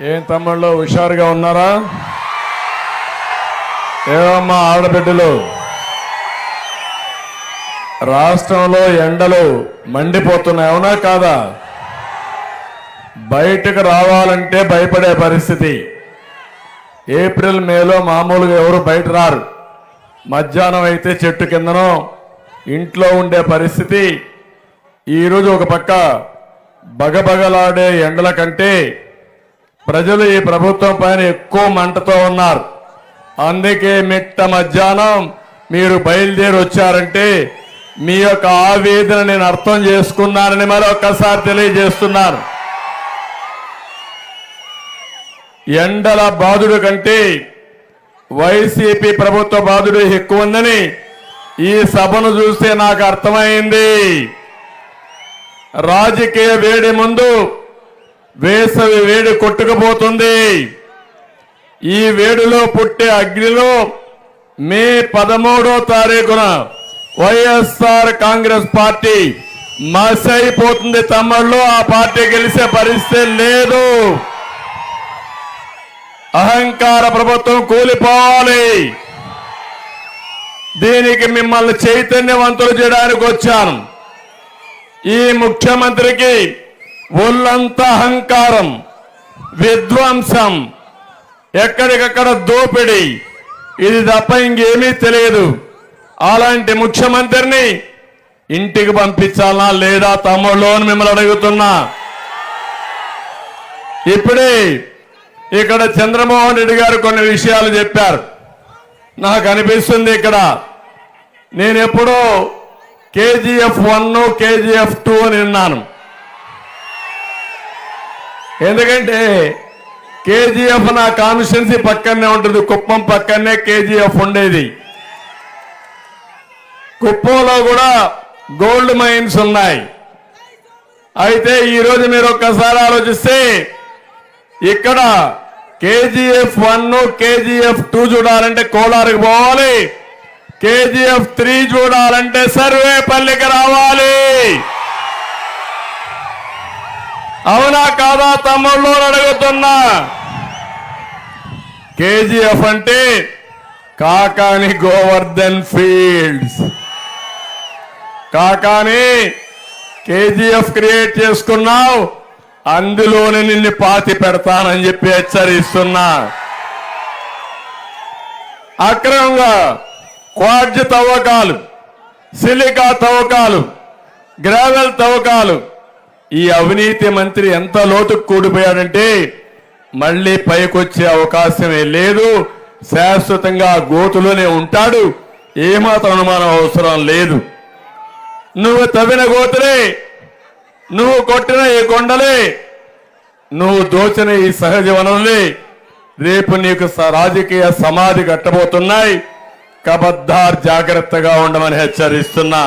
ఏం తమ్ముళ్ళు హుషారుగా ఉన్నారా? ఏమమ్మా ఆడబిడ్డలు, రాష్ట్రంలో ఎండలు మండిపోతున్నాయి, అవునా కాదా? బయటకు రావాలంటే భయపడే పరిస్థితి. ఏప్రిల్ మేలో మామూలుగా ఎవరు బయట రారు. మధ్యాహ్నం అయితే చెట్టు కిందనో ఇంట్లో ఉండే పరిస్థితి. ఈరోజు ఒక పక్క బగబగలాడే ఎండల కంటే ప్రజలు ఈ ప్రభుత్వం పైన ఎక్కువ మంటతో ఉన్నారు. అందుకే మిట్ట మధ్యాహ్నం మీరు బయలుదేరి వచ్చారంటే మీ యొక్క ఆవేదన నేను అర్థం చేసుకున్నానని మరొకసారి తెలియజేస్తున్నాను. ఎండల బాధుడు కంటే వైసీపీ ప్రభుత్వ బాధుడు ఎక్కువ ఉందని ఈ సభను చూస్తే నాకు అర్థమైంది. రాజకీయ వేడి ముందు వేసవి వేడి కొట్టుకుపోతుంది. ఈ వేడిలో పుట్టే అగ్నిలో మే 13వ తారీఖున వైఎస్ఆర్ కాంగ్రెస్ పార్టీ మసైపోతుంది. తమ్ముళ్ళు, ఆ పార్టీ గెలిచే పరిస్థితి లేదు. అహంకార ప్రభుత్వం కూలిపోవాలి. దీనికి మిమ్మల్ని చైతన్యవంతులు చేయడానికి వచ్చాను. ఈ ముఖ్యమంత్రికి ఒళ్ళంతా అహంకారం, విధ్వంసం, ఎక్కడికక్కడ దోపిడీ, ఇది తప్ప ఇంకేమీ తెలియదు. అలాంటి ముఖ్యమంత్రిని ఇంటికి పంపించాలా లేదా తమ్ముళ్ళు అని మిమ్మల్ని అడుగుతున్నా. ఇప్పుడే ఇక్కడ చంద్రమోహన్ రెడ్డి గారు కొన్ని విషయాలు చెప్పారు. నాకు అనిపిస్తుంది ఇక్కడ నేను ఎప్పుడో కేజీఎఫ్ 1 కేజీఎఫ్ 2 అని విన్నాను. ఎందుకంటే కేజీఎఫ్ నా కాన్స్టిట్యున్సీ పక్కనే ఉంటుంది, కుప్పం పక్కనే కేజీఎఫ్ ఉండేది. కుప్పంలో కూడా గోల్డ్ మైన్స్ ఉన్నాయి. అయితే ఈరోజు మీరు ఒక్కసారి ఆలోచిస్తే ఇక్కడ కేజీఎఫ్ 1 కేజీఎఫ్ 2 చూడాలంటే కోలారుకు పోవాలి, కేజీఎఫ్ 3 చూడాలంటే సర్వేపల్లికి రావాలి. అవునా కాదా తమ్ముళ్ళు అడుగుతున్నా. కేజీఎఫ్ అంటే Kakani Govardhan fields. Kakani KGF create చేసుకున్నావు, అందులోనే నిన్ను పాతి పెడతానని చెప్పి హెచ్చరిస్తున్నా. అక్రమంగా క్వార్జ్ తవ్వకాలు, సిలికా తవ్వకాలు, గ్రావెల్ తవ్వకాలు, ఈ అవినీతి మంత్రి ఎంత లోతుకు కూడిపోయాడంటే మళ్ళీ పైకొచ్చే అవకాశమే లేదు. శాశ్వతంగా గోతులోనే ఉంటాడు. ఏమాత్రం అనుమానం అవసరం లేదు. నువ్వు తవ్విన గోతులే, నువ్వు కొట్టిన ఈ కొండలే, నువ్వు దోచిన ఈ సహజ వనరులే రేపు నీకు రాజకీయ సమాధి కట్టబోతున్నాయి. కబద్దార్, జాగ్రత్తగా ఉండమని హెచ్చరిస్తున్నా.